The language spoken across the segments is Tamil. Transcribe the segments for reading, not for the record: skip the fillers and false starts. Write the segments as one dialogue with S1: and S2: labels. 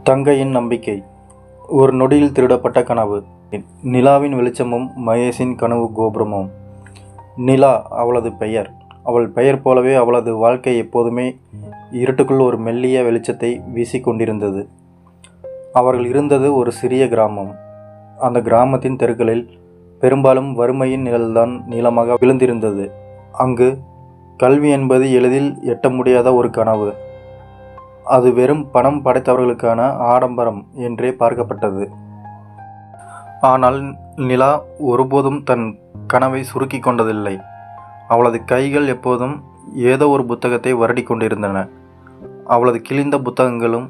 S1: தங்கையின் நம்பிக்கை. ஒரு நொடியில் திருடப்பட்ட கனவு. நிலாவின் வெளிச்சமும் மகேஷின் கனவு கோபுரமும். நிலா அவளது பெயர். அவள் பெயர் போலவே அவளது வாழ்க்கை எப்போதுமே இருட்டுக்குள் ஒரு மெல்லிய வெளிச்சத்தை வீசிக்கொண்டிருந்தது. அவர்கள் இருந்தது ஒரு சிறிய கிராமம். அந்த கிராமத்தின் தெருக்களில் பெரும்பாலும் வறுமையின் நிழல்தான் நீளமாக விழுந்திருந்தது. அங்கு கல்வி என்பது எளிதில் எட்ட முடியாத ஒரு கனவு. அது வெறும் பணம் படைத்தவர்களுக்கான ஆடம்பரம் என்றே பார்க்கப்பட்டது. ஆனால் நிலா ஒருபோதும் தன் கனவை சுருக்கி கொண்டதில்லை. அவளது கைகள் எப்போதும் ஏதோ ஒரு புத்தகத்தை வருடி கொண்டிருந்தன. அவளது கிழிந்த புத்தகங்களும்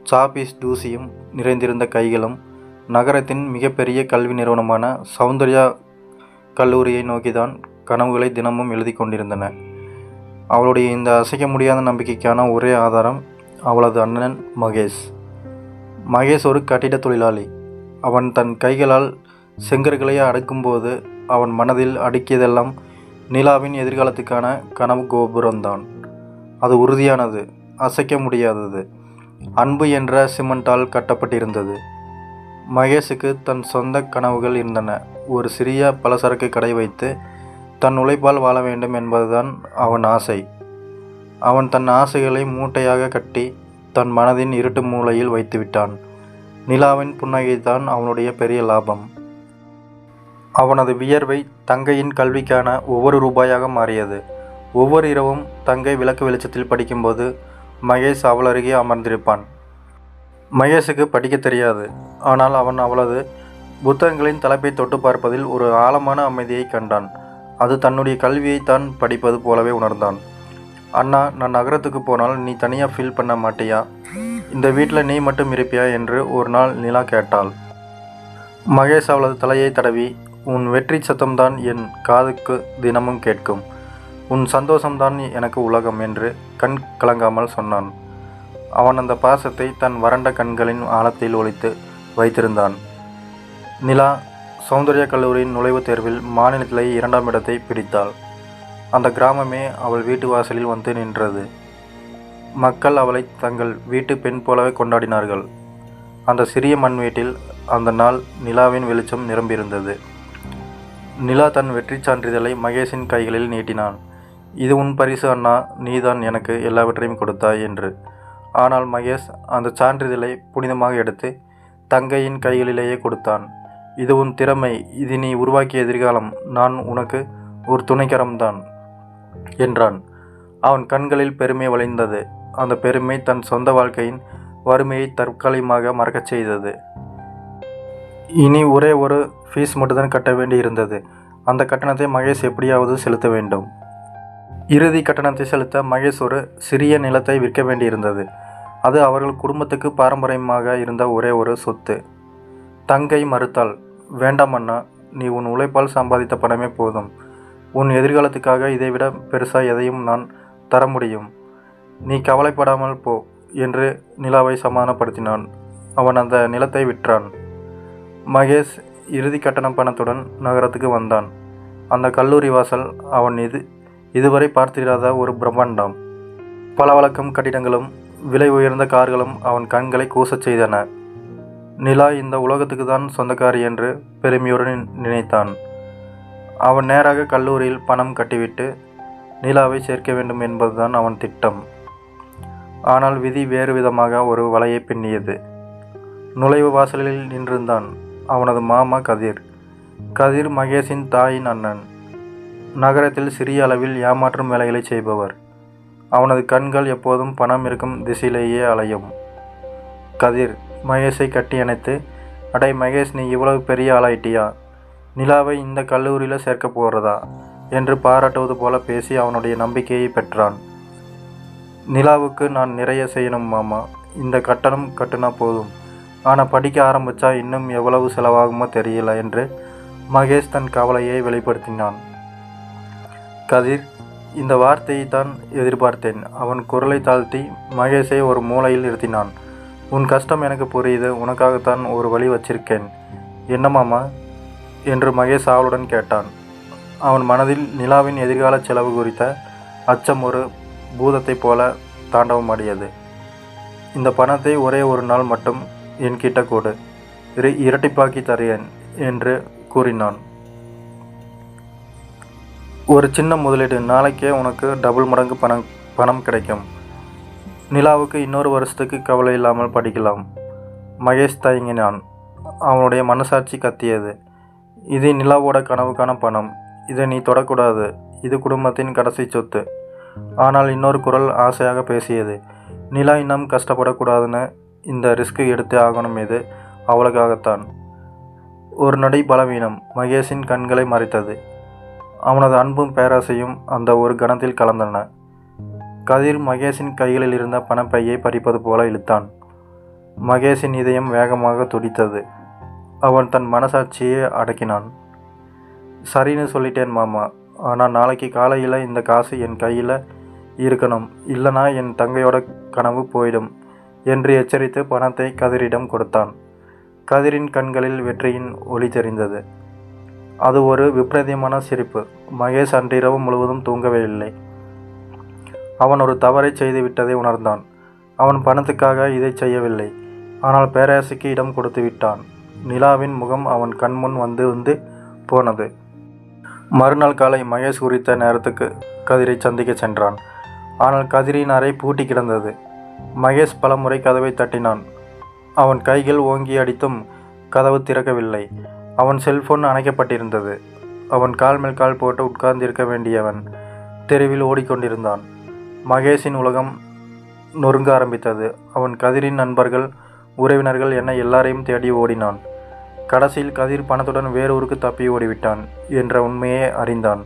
S1: சாப்பீஸ் தூசியும் நிறைந்திருந்த கைகளும் நகரத்தின் மிகப்பெரிய கல்வி நிறுவனமான சௌந்தர்யா கல்லூரியை நோக்கிதான் கனவுகளை தினமும் எழுதி கொண்டிருந்தன. அவளுடைய இந்த அசைக்க முடியாத நம்பிக்கைக்கான ஒரே ஆதாரம் அவளது அண்ணன் மகேஷ். மகேஷ் ஒரு கட்டிட தொழிலாளி. அவன் தன் கைகளால் செங்கற்களை அடுக்கும்போது அவன் மனதில் அடுக்கியதெல்லாம் நிலாவின் எதிர்காலத்துக்கான கனவு கோபுரம்தான். அது உறுதியானது, அசைக்க முடியாதது, அன்பு என்ற சிமெண்டால் கட்டப்பட்டிருந்தது. மகேஷுக்கு தன் சொந்த கனவுகள் இருந்தன. ஒரு சிறிய பலசரக்கு கடை வைத்து தன் உழைப்பால் வாழ வேண்டும் என்பதுதான் அவன் ஆசை. அவன் தன் ஆசைகளை மூட்டையாக கட்டி தன் மனதின் இருட்டு மூலையில் வைத்துவிட்டான். நிலாவின் புன்னகைதான் அவனுடைய பெரிய லாபம். அவனது வியர்வை தங்கையின் கல்விக்கான ஒவ்வொரு ரூபாயாக மாறியது. ஒவ்வொரு இரவும் தங்கை விளக்கு வெளிச்சத்தில் படிக்கும்போது மகேஷ் அவள் அருகே அமர்ந்திருப்பான். மகேஷுக்கு படிக்க தெரியாது. ஆனால் அவன் அவளது புத்தகங்களின் தலைப்பை தொட்டு பார்ப்பதில் ஒரு ஆழமான அமைதியை கண்டான். அது தன்னுடைய கல்வியை தான் படிப்பது போலவே உணர்ந்தான். அண்ணா, நான் நகரத்துக்கு போனால் நீ தனியாக ஃபீல் பண்ண மாட்டியா? இந்த வீட்டில் நீ மட்டும் இருப்பியா என்று ஒரு நாள் நிலா கேட்டாள். மகேஷ் அவளது தலையை தடவி, உன் வெற்றி சத்தம்தான் என் காதுக்கு தினமும் கேட்கும். உன் சந்தோஷம்தான் எனக்கு உலகம் என்று கண் கலங்காமல் சொன்னான். அவன் அந்த பாசத்தை தன் வறண்ட கண்களின் ஆழத்தில் ஒளித்து வைத்திருந்தான். நிலா சௌந்தர்யா கல்லூரியின் நுழைவுத் தேர்வில் மாநிலத்திலேயே 2ஆம் இடத்தை பிடித்தாள். அந்த கிராமமே அவள் வீட்டு வாசலில் வந்து நின்றது. மக்கள் அவளை தங்கள் வீட்டு பெண் போலவே கொண்டாடினார்கள். அந்த சிறிய மண் வீட்டில் அந்த நாள் நிலாவின் வெளிச்சம் நிரம்பியிருந்தது. நிலா தன் வெற்றி சான்றிதழை மகேஷின் கைகளில் நீட்டினான். இது உன் பரிசு அண்ணா, நீதான் எனக்கு எல்லாவற்றையும் கொடுத்தாய் என்று. ஆனால் மகேஷ் அந்த சான்றிதழை புனிதமாக எடுத்து தங்கையின் கைகளிலேயே கொடுத்தான். இது உன் திறமை, இது நீ உருவாக்கிய எதிர்காலம், நான் உனக்கு ஒரு துணைக்கரம்தான் என்றான். அவன் கண்களில் பெருமை வழிந்தது. அந்த பெருமை தன் சொந்த வாழ்க்கையின் வறுமையை தற்காலிகமாக மறக்கச் செய்தது. இனி ஒரே ஒரு ஃபீஸ் மட்டும்தான் கட்ட வேண்டி இருந்தது. அந்த கட்டணத்தை மகேஷ் எப்படியாவது செலுத்த வேண்டும். இறுதி கட்டணத்தை செலுத்த மகேஷ் ஒரு சிறிய நிலத்தை விற்க வேண்டியிருந்தது. அது அவர்கள் குடும்பத்துக்கு பாரம்பரியமாக இருந்த ஒரே ஒரு சொத்து. தங்கை மறுத்தாள். வேண்டாம் அண்ணா, நீ உன் உழைப்பால் சம்பாதித்த பணமே போதும். உன் எதிர்காலத்துக்காக இதைவிட பெருசாக எதையும் நான் தர முடியும். நீ கவலைப்படாமல் போ என்று நிலாவை சமாதானப்படுத்தினான். அவன் அந்த நிலத்தை விற்றான். மகேஷ் இறுதி கட்டண பணத்துடன் நகரத்துக்கு வந்தான். அந்த கல்லூரி வாசல் அவன் இதுவரை பார்த்திராத ஒரு பிரம்மாண்டம். பளபளக்கும் கட்டிடங்களும் விலை உயர்ந்த கார்களும் அவன் கண்களை கூசச் செய்தன. நிலா இந்த உலகத்துக்கு தான் சொந்தக்காரி என்று பெருமையுடன் நினைத்தான். அவன் நேராக கல்லூரியில் பணம் கட்டிவிட்டு நிலாவை சேர்க்க வேண்டும் என்பதுதான் அவன் திட்டம். ஆனால் விதி வேறு விதமாக ஒரு வலையை பின்னியது. நுழைவு வாசலில் நின்றிருந்தான் அவனது மாமா கதிர். கதிர் மகேஷின் தாயின் அண்ணன். நகரத்தில் சிறிய அளவில் ஏமாற்றும் வேலைகளை செய்பவர். அவனது கண்கள் எப்போதும் பணம் இருக்கும் திசையிலேயே அலையும். கதிர் மகேஷை கட்டி அணைத்து, அடே மகேஷ், நீ இவ்வளவு பெரிய ஆளாயிட்டியா? நிலாவை இந்த கல்லூரியில் சேர்க்க போகிறதா என்று பாராட்டுவது போல பேசி அவனுடைய நம்பிக்கையை பெற்றான். நிலாவுக்கு நான் நிறைய செய்யணும் மாமா. இந்த கட்டணம் கட்டுனா போதும். ஆனால் படிக்க ஆரம்பித்தா இன்னும் எவ்வளவு செலவாகுமோ தெரியல என்று மகேஷ் தன் கவலையை வெளிப்படுத்தினான். கதிர், இந்த வார்த்தையை தான் எதிர்பார்த்தேன். அவன் குரலை தாழ்த்தி மகேஷை ஒரு மூலையில் நிறுத்தினான். உன் கஷ்டம் எனக்கு புரியுது. உனக்காகத்தான் ஒரு வழி வச்சிருக்கேன். என்ன மாமா என்று மகேஷ் ஆவலுடன் கேட்டான். அவன் மனதில் நிலாவின் எதிர்கால செலவு குறித்த அச்சம் ஒரு பூதத்தைப் போல தாண்டவமாடியது. இந்த பணத்தை ஒரே ஒரு நாள் மட்டும் என்கிட்ட கொடு, இரட்டிப்பாக்கி தரேன் என்று கூறினான். ஒரு சின்ன முதலீடு, நாளைக்கே உனக்கு டபுள் மடங்கு பணம் கிடைக்கும். நிலாவுக்கு இன்னொரு வருஷத்துக்கு கவலை இல்லாமல் படிக்கலாம். மகேஷ் தயங்கினான். அவனுடைய மனசாட்சி கத்தியது. இது நிலாவோட கனவுக்கான பணம். இதை நீ தொடக்கூடாது. இது குடும்பத்தின் கடைசி சொத்து. ஆனால் இன்னொரு குரல் ஆசையாக பேசியது. நிலா இன்னும் கஷ்டப்படக்கூடாதுன்னு இந்த ரிஸ்க் எடுத்தே ஆகணும். இது அவளுக்காகத்தான். ஒரு நொடி பலவீனம் மகேஷின் கண்களை மறைத்தது. அவனது அன்பும் பேராசையும் அந்த ஒரு கணத்தில் கலந்தன. கதிர் மகேஷின் கைகளில் இருந்த பணப்பையை பறிப்பது போல இழுத்தான். மகேஷின் இதயம் வேகமாக துடித்தது. அவன் தன் மனசாட்சியை அடக்கினான். சரின்னு சொல்லிட்டேன் மாமா, ஆனால் நாளைக்கு காலையில் இந்த காசு என் கையில் இருக்கணும், இல்லைனா என் தங்கையோட கனவு போயிடும் என்று எச்சரித்து பணத்தை கதிரிடம் கொடுத்தான். கதிரின் கண்களில் வெற்றியின் ஒளி தெரிந்தது. அது ஒரு விபரீதமான சிரிப்பு. மகேஷ் அன்றிரவு முழுவதும் தூங்கவே இல்லை. அவன் ஒரு தவறை செய்து விட்டதை உணர்ந்தான். அவன் பணத்துக்காக இதை செய்யவில்லை, ஆனால் பேராசைக்கு இடம் கொடுத்து விட்டான். நிலாவின் முகம் அவன் கண்முன் வந்து போனது. மறுநாள் காலை மகேஷ் குறித்த நேரத்துக்கு கதிரை சந்திக்க சென்றான். ஆனால் கதிரின் அறை பூட்டி கிடந்தது. மகேஷ் பலமுறை கதவை தட்டினான். அவன் கைகள் ஓங்கி அடித்தும் கதவு திறக்கவில்லை. அவன் செல்போன் அணைக்கப்பட்டிருந்தது. அவன் கால் மேல் கால் போட்டு உட்கார்ந்திருக்க வேண்டியவன் தெருவில் ஓடிக்கொண்டிருந்தான். மகேஷின் உலகம் நொறுங்க ஆரம்பித்தது. அவன் கதிரின் நண்பர்கள், உறவினர்கள் என எல்லாரையும் தேடி ஓடினான். கடைசியில் கதிர் பணத்துடன் வேறொருக்கு தப்பி ஓடிவிட்டான் என்ற உண்மையை அறிந்தான்.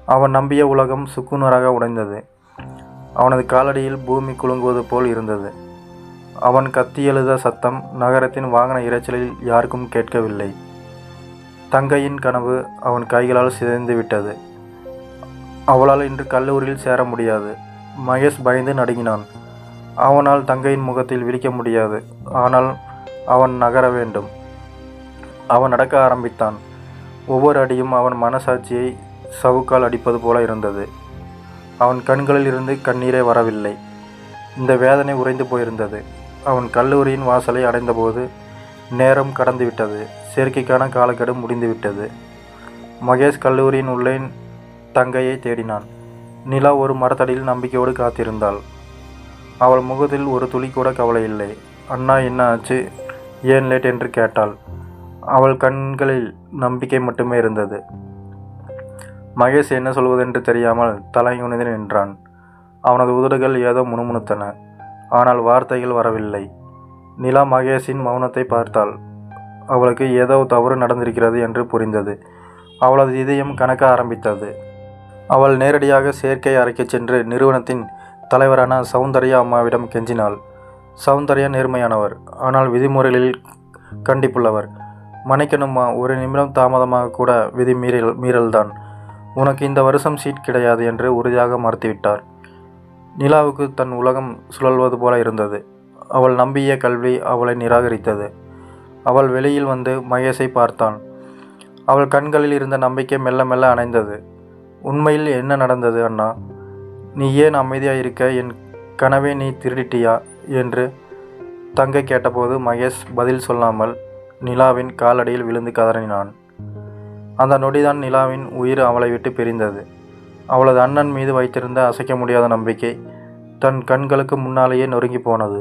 S1: அவன் நம்பிய உலகம் சுக்குநூறாக உடைந்தது. அவனது காலடியில் பூமி குலுங்குவது போல் இருந்தது. அவன் கத்தி எழுத சத்தம் நகரத்தின் வாகன இரைச்சலில் யாருக்கும் கேட்கவில்லை. தங்கையின் கனவு அவன் கைகளால் சிதைந்து விட்டது. அவளால் இன்று கல்லூரியில் சேர முடியாது. மகேஷ் பயந்து நடுங்கினான். அவனால் தங்கையின் முகத்தில் விழிக்க முடியாது. ஆனால் அவன் நகர வேண்டும். அவன் நடக்க ஆரம்பித்தான். ஒவ்வொரு அடியும் அவன் மனசாட்சியை சவுக்கால் அடிப்பது போல இருந்தது. அவன் கண்களில் இருந்து கண்ணீரே வரவில்லை. இந்த வேதனை உறைந்து போயிருந்தது. அவன் கல்லூரியின் வாசலை அடைந்தபோது நேரம் கடந்துவிட்டது. சேர்க்கைக்கான காலக்கெடு முடிந்துவிட்டது. மகேஷ் கல்லூரியின் உள்ளே தங்கையை தேடினான். நிலா ஒரு மரத்தடியில் நம்பிக்கையோடு காத்திருந்தாள். அவள் முகத்தில் ஒரு துளி கூட கவலை இல்லை. அண்ணா, என்ன ஆச்சு, ஏன் லேட் என்று கேட்டாள். அவள் கண்களில் நம்பிக்கை மட்டுமே இருந்தது. மகேஷ் என்ன சொல்வதென்று தெரியாமல் தலைகுனிந்து நின்றான். அவனது உதடுகள் ஏதோ முணுமுணுத்தன. ஆனால் வார்த்தைகள் வரவில்லை. நிலா மகேஷின் மௌனத்தை பார்த்தாள். அவளுக்கு ஏதோ தவறு நடந்திருக்கிறது என்று புரிந்தது. அவளது இதயம் கணக்க ஆரம்பித்தது. அவள் நேரடியாக சேர்க்கை அறைக்கு சென்று நிறுவனத்தின் தலைவரான சௌந்தர்யா அம்மாவிடம் கெஞ்சினாள். சௌந்தர்யா நேர்மையானவர், ஆனால் விதிமுறைகளில் கண்டிப்புள்ளவர். மன்னிக்கணுமா, ஒரு நிமிடம் தாமதமாக கூட விதி மீறல்தான். உனக்கு இந்த வருஷம் சீட் கிடையாது என்று உறுதியாக மறுத்துவிட்டார். நிலாவுக்கு தன் உலகம் சுழல்வது போல இருந்தது. அவள் நம்பிய கல்வி அவளை நிராகரித்தது. அவள் வெளியில் வந்து மகேஷை பார்த்தான். அவள் கண்களில் இருந்த நம்பிக்கை மெல்ல மெல்ல அணைந்தது. உண்மையில் என்ன நடந்தது அண்ணா? நீ ஏன் அமைதியாக இருக்க? என் கனவை நீ திருடிட்டியா என்று தங்கை கேட்டபோது மகேஷ் பதில் சொல்லாமல் நிலாவின் காலடியில் விழுந்து கதறினான். அந்த நொடிதான் நிலாவின் உயிர் அவளை விட்டு பிரிந்தது. அவளது அண்ணன் மீது வைத்திருந்த அசைக்க முடியாத நம்பிக்கை தன் கண்களுக்கு முன்னாலேயே நொறுங்கி போனது.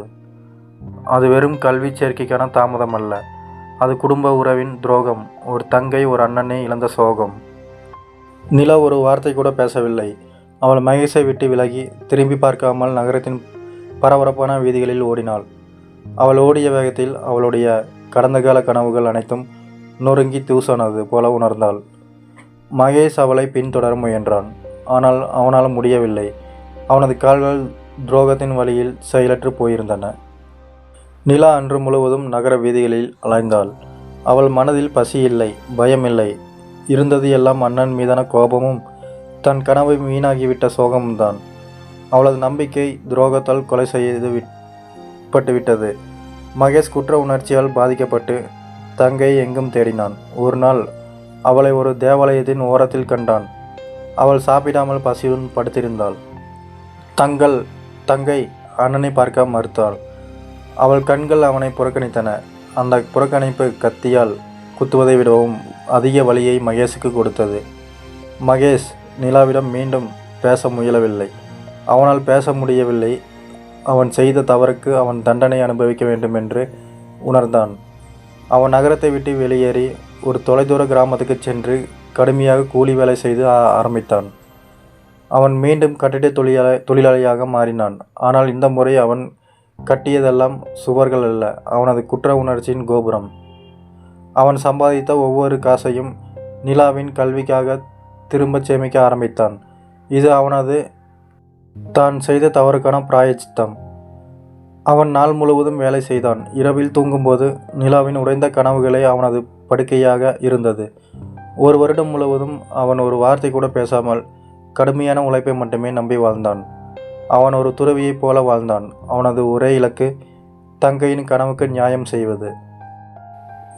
S1: அது வெறும் கல்வி சேர்க்கைக்கான தாமதம் அல்ல, அது குடும்ப உறவின் துரோகம். ஒரு தங்கை, ஒரு அண்ணனை இழந்த சோகம். நிலா ஒரு வார்த்தை கூட பேசவில்லை. அவள் மகேஷை விட்டு விலகி திரும்பி பார்க்காமல் நகரத்தின் பரபரப்பான வீதிகளில் ஓடினாள். அவள் ஓடிய வேகத்தில் அவளுடைய கடந்த கால கனவுகள் அனைத்தும் நொறுங்கி தூசானது போல உணர்ந்தாள். மகேஷ் அவளை பின்தொடர முயன்றான். ஆனால் அவனால் முடியவில்லை. அவனது கால்கள் துரோகத்தின் வழியில் செயலற்று போயிருந்தன. நிலா அன்று முழுவதும் நகர வீதிகளில் அலைந்தாள். அவள் மனதில் பசி இல்லை, பயம் இல்லை. இருந்தது எல்லாம் அண்ணன் மீதான கோபமும் தன் கனவை வீணாகிவிட்ட சோகமும் தான். அவளது நம்பிக்கை துரோகத்தால் கொலை செய்யப்பட்டுவிட்டது. மகேஷ் குற்ற உணர்ச்சியால் பாதிக்கப்பட்டு தங்கையை எங்கும் தேடினான். ஒரு நாள் அவளை ஒரு தேவாலயத்தின் ஓரத்தில் கண்டான். அவள் சாப்பிடாமல் பசியுடன் படுத்திருந்தாள். தங்கை அண்ணனை பார்க்க மறுத்தாள். அவள் கண்கள் அவனை புறக்கணித்தன. அந்த புறக்கணிப்பு கத்தியால் குத்துவதை விடவும் அதிக வலியை மகேஷுக்கு கொடுத்தது. மகேஷ் நிலாவிடம் மீண்டும் பேச முயலவில்லை. அவனால் பேச முடியவில்லை. அவன் செய்த தவறுக்கு அவன் தண்டனை அனுபவிக்க வேண்டும் என்று உணர்ந்தான். அவன் நகரத்தை விட்டு வெளியேறி ஒரு தொலைதூர கிராமத்துக்கு சென்று கடுமையாக கூலி வேலை செய்து ஆரம்பித்தான். அவன் மீண்டும் கட்டிட தொழிலாளியாக மாறினான். ஆனால் இந்த முறை அவன் கட்டியதெல்லாம் சுவர்கள் அல்ல, அவனது குற்ற உணர்ச்சியின் கோபுரம். அவன் சம்பாதித்த ஒவ்வொரு காசையும் நிலாவின் கல்விக்காக திரும்ப சேமிக்க ஆரம்பித்தான். இது அவனது தான் செய்த தவறுக்கான பிராயச்சித்தம். அவன் நாள் முழுவதும் வேலை செய்தான். இரவில் தூங்கும்போது நிலாவின் உடைந்த கனவுகளே அவனது படுக்கையாக இருந்தது. ஒரு வருடம் முழுவதும் அவன் ஒரு வார்த்தை கூட பேசாமல் கடுமையான உழைப்பை மட்டுமே நம்பி வாழ்ந்தான். அவன் ஒரு துறவியைப் போல வாழ்ந்தான். அவனது ஒரே இலக்கு தங்கையின் கனவுக்கு நியாயம் செய்வது.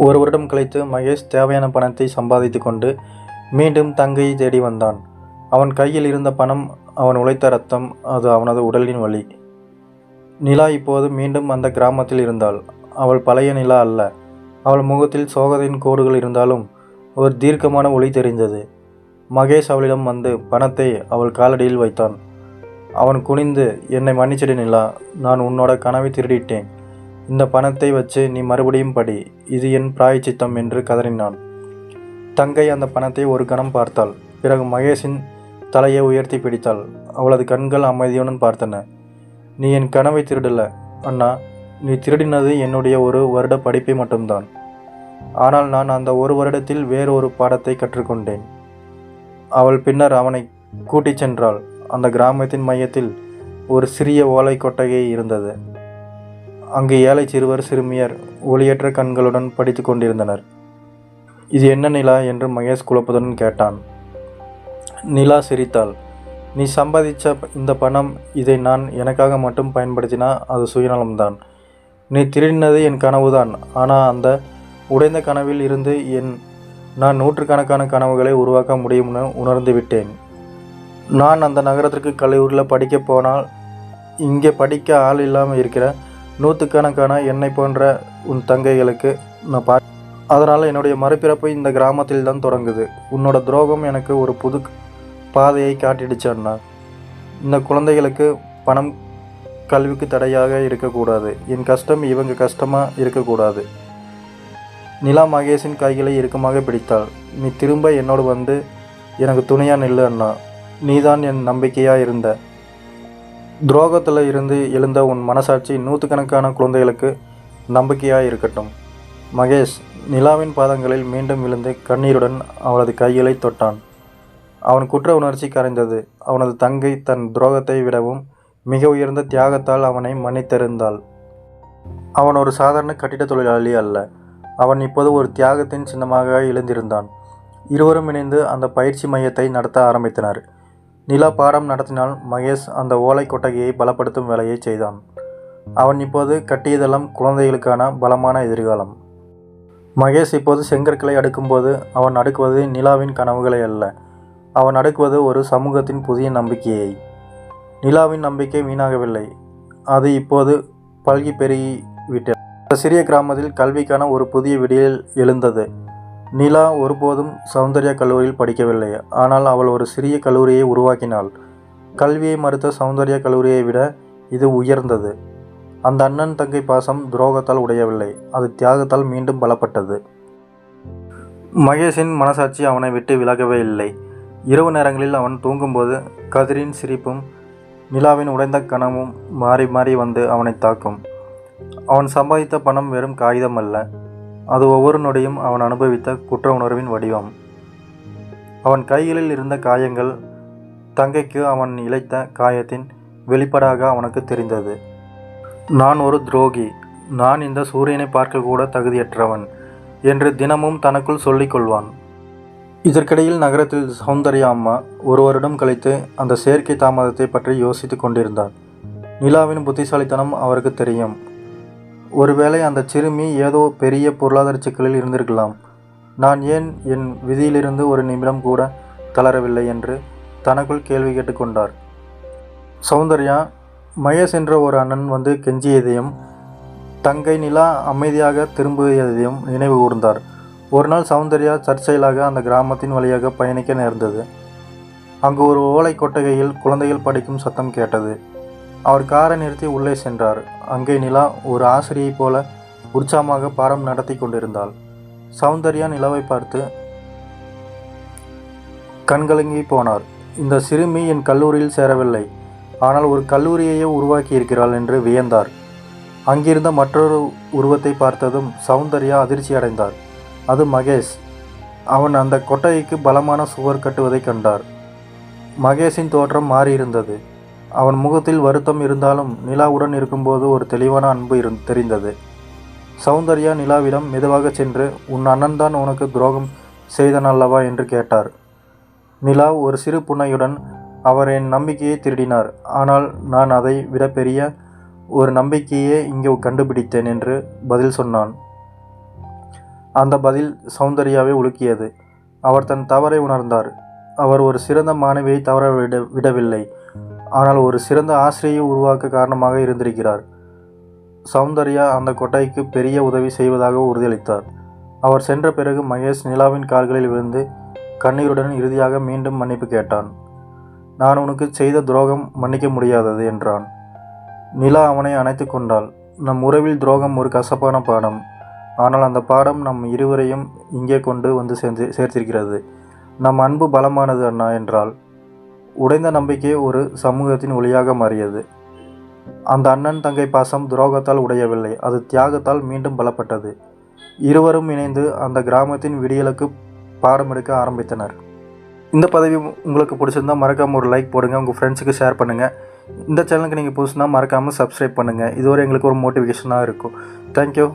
S1: ஒரு வருடம் கழித்து மகேஷ் தேவையான பணத்தை சம்பாதித்து கொண்டு மீண்டும் தங்கையை தேடி வந்தான். அவன் கையில் இருந்த பணம் அவன் உழைத்த ரத்தம், அது அவனது உடலின் வலி. நிலா இப்போது மீண்டும் அந்த கிராமத்தில் இருந்தாள். அவள் பழைய நிலா அல்ல. அவள் முகத்தில் சோகத்தின் கோடுகள் இருந்தாலும் ஒரு தீர்க்கமான ஒளி தெரிந்தது. மகேஷ் அவளிடம் வந்து பணத்தை அவள் காலடியில் வைத்தான். அவன் குனிந்து, என்னை மன்னிச்சிடு நிலா, நான் உன்னோட கனவை திருடிட்டேன். இந்த பணத்தை வச்சு நீ மறுபடியும் படி, இது என் பிராயச்சித்தம் என்று கதறினான். தங்கை அந்த பணத்தை ஒரு கணம் பார்த்தாள். பிறகு மகேஷின் தலையை உயர்த்தி பிடித்தாள். அவளது கண்கள் அமைதியுடன் பார்த்தன. நீ என் கனவை திருடல அண்ணா, நீ திருடினது என்னுடைய ஒரு வருட படிப்பை மட்டும்தான். ஆனால் நான் அந்த ஒரு வருடத்தில் வேறு ஒரு பாடத்தை கற்றுக்கொண்டேன். அவள் பின்னர் அவனை கூட்டிச் சென்றாள். அந்த கிராமத்தின் மையத்தில் ஒரு சிறிய ஓலை கொட்டகை இருந்தது. அங்கு ஏழை சிறுவர் சிறுமியர் ஒளியற்ற கண்களுடன் படித்து கொண்டிருந்தனர். இது என்ன நிலா என்று மகேஷ் குழப்பத்துடன் கேட்டான். நிலா சிரித்தாள். நீ சம்பாதிச்ச இந்த பணம், இதை நான் எனக்காக மட்டும் பயன்படுத்தினா அது சுயநலம்தான். நீ திருடினது என் கனவுதான். ஆனால் அந்த உடைந்த கனவில் இருந்து நான் நூற்றுக்கணக்கான கனவுகளை உருவாக்க முடியும்னு உணர்ந்து விட்டேன். நான் அந்த நகரத்திற்கு கல்லூரியில் படிக்க போனால் இங்கே படிக்க ஆள் இல்லாமல் இருக்கிற நூற்றுக்கணக்கான என்னை போன்ற உன் தங்கைகளுக்கு நான் அதனால் என்னுடைய மறுபிறப்பு இந்த கிராமத்தில் தான் தொடங்குது. உன்னோட துரோகம் எனக்கு ஒரு புது பாதையை காட்டிடுச்சண்ணா. இந்த குழந்தைகளுக்கு பணம் கல்விக்கு தடையாக இருக்கக்கூடாது. என் கஷ்டம் இவங்க கஷ்டமாக இருக்கக்கூடாது. நிலா மகேஷின் கைகளை இறுக்கமாக பிடித்தாள். நீ திரும்ப என்னோடு வந்து எனக்கு துணையாக நில்லு அண்ணா. நீதான் என் நம்பிக்கையாக இருந்த. துரோகத்தில் இருந்து எழுந்த உன் மனசாட்சி நூற்றுக்கணக்கான குழந்தைகளுக்கு நம்பிக்கையாக இருக்கட்டும். மகேஷ் நிலாவின் பாதங்களில் மீண்டும் விழுந்து கண்ணீருடன் அவளது கைகளை தொட்டான். அவன் குற்ற உணர்ச்சி கரைந்தது. அவனது தங்கை தன் துரோகத்தை விடவும் மிக உயர்ந்த தியாகத்தால் அவனை மன்னித்திருந்தாள். அவன் ஒரு சாதாரண கட்டிட தொழிலாளி அல்ல. அவன் இப்போது ஒரு தியாகத்தின் சின்னமாக எழுந்திருந்தான். இருவரும் இணைந்து அந்த பயிற்சி மையத்தை நடத்த ஆரம்பித்தனர். நிலா பாடம் நடத்தினால் மகேஷ் அந்த ஓலை கொட்டகையை பலப்படுத்தும் வேலையை செய்தான். அவன் இப்போது கட்டியதெல்லாம் குழந்தைகளுக்கான பலமான எதிர்காலம். மகேஷ் இப்போது செங்கற்களை அடுக்கும்போது அவன் அடுக்குவது நிலாவின் கனவுகளை அல்ல, அவன் அடுக்குவது ஒரு சமூகத்தின் புதிய நம்பிக்கையை. நிலாவின் நம்பிக்கை வீணாகவில்லை, அது இப்போது பல்கி பெருகிவிட்டது. அந்த சிறிய கிராமத்தில் கல்விக்கான ஒரு புதிய விடியல் எழுந்தது. நிலா ஒருபோதும் சௌந்தர்யா கல்லூரியில் படிக்கவில்லை, ஆனால் அவள் ஒரு சிறிய கல்லூரியை உருவாக்கினாள். கல்வியை மறுத்த சௌந்தர்யா கல்லூரியை விட இது உயர்ந்தது. அந்த அண்ணன் தங்கை பாசம் துரோகத்தால் உடையவில்லை, அது தியாகத்தால் மீண்டும் பலப்பட்டது. மகேஷின் மனசாட்சி அவனை விட்டு விலகவே இல்லை. இரவு நேரங்களில் அவன் தூங்கும்போது கதிரின் சிரிப்பும் நிலாவின் உடைந்த கனமும் மாறி மாறி வந்து அவனை தாக்கும். அவன் சம்பாதித்த பணம் வெறும் காகிதம் அல்ல, அது ஒவ்வொரு நொடியும் அவன் அனுபவித்த குற்ற உணர்வின் வடிவம். அவன் கைகளில் இருந்த காயங்கள் தங்கைக்கு அவன் இழைத்த காயத்தின் வெளிப்பாடாக அவனுக்கு தெரிந்தது. நான் ஒரு துரோகி, நான் இந்த சூரியனை பார்க்கக்கூட தகுதியற்றவன் என்று தினமும் தனக்குள் சொல்லிக் கொள்வான். இதற்கிடையில் நகரத்தில் சௌந்தர்யா அம்மா ஒரு வருடம் கழித்து அந்த செயற்கை தாமதத்தை பற்றி யோசித்து கொண்டிருந்தார். நிலாவின் புத்திசாலித்தனம் அவருக்கு தெரியும். ஒருவேளை அந்த சிறுமி ஏதோ பெரிய பொருளாதார சிக்கலில் இருந்திருக்கலாம். நான் ஏன் என் விதியிலிருந்து ஒரு நிமிடம் கூட தளரவில்லை என்று தனக்குள் கேள்வி கேட்டுக்கொண்டார். சௌந்தர்யா, மகேஷ் என்ற ஒரு அண்ணன் வந்து கெஞ்சியதையும் தங்கை நிலா அமைதியாக திரும்பியதையும் நினைவு கூர்ந்தார். ஒரு நாள் சௌந்தர்யா தற்செயலாக அந்த கிராமத்தின் வழியாக பயணிக்க நேர்ந்தது. அங்கு ஒரு ஓலை கொட்டகையில் குழந்தைகள் படிக்கும் சத்தம் கேட்டது. அவர் காரை நிறுத்தி உள்ளே சென்றார். அங்கே நிலா ஒரு ஆசிரியைப் போல உற்சாகமாக பாடம் நடத்தி கொண்டிருந்தாள். சௌந்தர்யா நிலாவை பார்த்து கண்கலங்கி போனார். இந்த சிறுமி என் கல்லூரியில் சேரவில்லை, ஆனால் ஒரு கல்லூரியையே உருவாக்கி இருக்கிறாள் என்று வியந்தார். அங்கிருந்த மற்றொரு உருவத்தை பார்த்ததும் சௌந்தர்யா அதிர்ச்சி அடைந்தார். அது மகேஷ். அவன் அந்த கொட்டகைக்கு பலமான சுவர் கட்டுவதை கண்டார். மகேஷின் தோற்றம் மாறியிருந்தது. அவன் முகத்தில் வருத்தம் இருந்தாலும் நிலாவுடன் இருக்கும்போது ஒரு தெளிவான அன்பு தெரிந்தது. சௌந்தர்யா நிலாவிடம் மெதுவாக சென்று, உன் அண்ணன்தான் உனக்கு துரோகம் செய்தான் அல்லவா என்று கேட்டார். நிலா ஒரு சிறு புன்னையுடன், அவர் என் நம்பிக்கையை திருடினார், ஆனால் நான் அதை விட பெரிய ஒரு நம்பிக்கையே இங்கே கண்டுபிடித்தேன் என்று பதில் சொன்னான். அந்த பதில் சௌந்தர்யாவை உலுக்கியது. அவர் தன் தவறை உணர்ந்தார். அவர் ஒரு சிறந்த மாணவியை தவற விடவில்லை, ஆனால் ஒரு சிறந்த ஆசிரியை உருவாக்க காரணமாக இருந்திருக்கிறார். சௌந்தர்யா அந்த கொட்டைக்கு பெரிய உதவி செய்வதாக உறுதியளித்தார். அவர் சென்ற பிறகு மகேஷ் நிலாவின் கால்களில் விழுந்து கண்ணீருடன் இறுதியாக மீண்டும் மன்னிப்பு கேட்டான். நான் உனக்கு செய்த துரோகம் மன்னிக்க முடியாதது என்றான். நிலா அவனை அணைத்து கொண்டாள். நம் உறவில் துரோகம் ஒரு கசப்பான பாடம், ஆனால் அந்த பாடம் நம் இருவரையும் இங்கே கொண்டு வந்து சேர்த்திருக்கிறது. நம் அன்பு பலமானது அண்ணா என்றாள். உடைந்த நம்பிக்கை ஒரு சமூகத்தின் ஒளியாக மாறியது. அந்த அண்ணன் தங்கை பாசம் துரோகத்தால் உடையவில்லை, அது தியாகத்தால் மீண்டும் பலப்பட்டது. இருவரும் இணைந்து அந்த கிராமத்தின் விடியலுக்கு பாடம் எடுக்க ஆரம்பித்தனர். இந்த பதவி உங்களுக்கு பிடிச்சிருந்தா மறக்காமல் ஒரு லைக் போடுங்க, உங்கள் ஃப்ரெண்ட்ஸுக்கு ஷேர் பண்ணுங்கள். இந்த சேனலுக்கு நீங்கள் புதுசுனா மறக்காமல் சப்ஸ்கிரைப் பண்ணுங்கள். இதுவரை எங்களுக்கு ஒரு மோட்டிவேஷனாக இருக்கும். தேங்க்யூ.